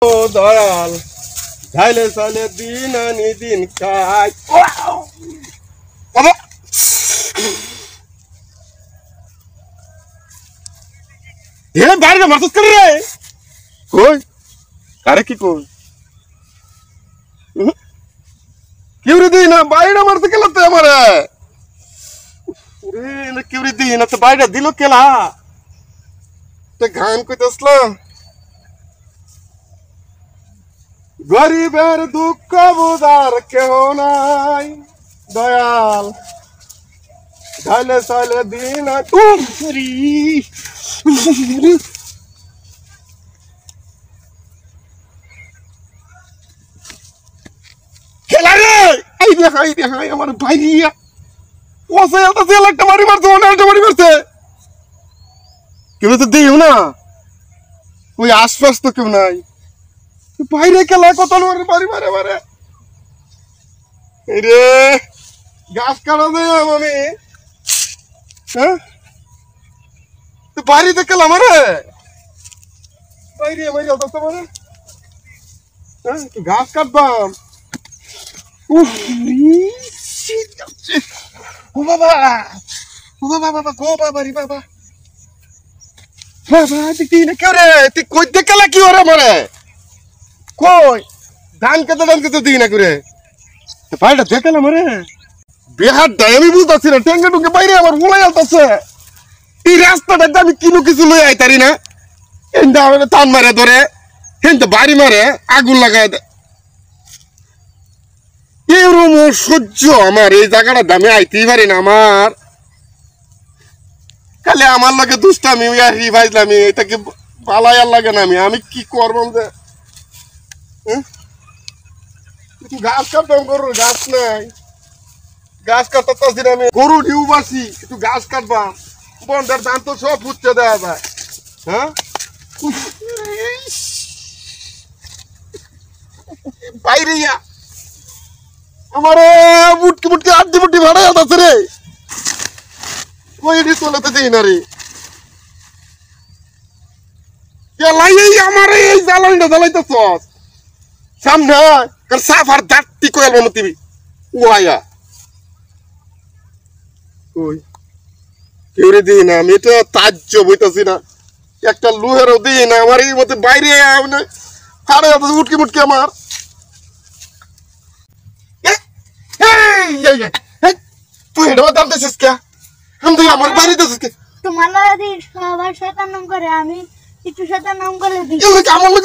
ও দয়াল ঝাইলে চলে দিন আনি দিন খাই বাবা এ বাইরে মারছিস কেন রে কই আরে কি কই কেউ রে দিই না বাইরে মারতে গেল তো আমার রে কেউ রে দিই না তো বাইরে দিল কেলা তো গান কইতেছলাম গরিবের দুঃখ বুঝার কেহ নাই দয়াল ঝাইলে চলে দিন খেলা রে এই দেখাই আমার ভাইয়া ওসে একটা তেল একটা মারি মারছে অনেকটা মারি মারছে কেউ তো দিও না ওই আশপাশ তো কেউ নাই বাইরে খেলা কত বাড়ি মারে মারে রে গাছ কাটা দেয় আমি হ্যাঁ বাড়িতে খেলাম রে বাইরে মারি অবস্থা মানে হ্যাঁ গাছ কাটবাম ও বাবা বাবা গো বাবা রে বাবা বাবা তুই না কেউ রে তুই কই দেখলা কি ওরে মারে কই ধান কেটে দিই না করে বাইরে দেখলাম রে বেহার দায় আমি বুঝতেছি না টেঙ্গে টুঙ্গে বাইরে আমার উলাই আলতাছে এই রাস্তাটা আমি কিনো কিছু লই আইতারি না এন্ডা আমাকে টান মারে ধরে হেনতে বাড়ি মারে আগুন লাগায় দেয় এরম সহ্য আমার এই জায়গাটা দামে আইতেই পারি না আমার খালি আমার লাগে দুষ্টামি ভাইলামি এটাকে পালাই আর লাগে না আমি কি করবো যে গাছ কাটতাম গরুর গাছ নাই গাছ কাটতে আমি গরু ঢিউ বাসি একটু গাছ কাটবাম বন্ধার ধান তো সব ফুটতে দেওয়া যায় হ্যাঁ বাইরে আমার বুটকি বুটকি আড্ডি বুট্টি ভাড়া আছে রে ওই চলেতে দেই না রে আমার এই জ্বালানিটা জ্বালাইতেছ সামনে সাফার দাঁতটি কয়াল মনে ওয়া ওই কেউ রে দিই না আমি তো তাজ্য বইতেছি না একটা লুহেরও দিই না আমার এই মধ্যে বাইরে হারে উটকি মুটকি আমার তুই এটা দাম দিছিস কে আমি আমার বাড়ি দিছিস কে তোমার যদি সবার সাথে নাম করে আমি একটু সাথে নাম করে দিই আমার লোক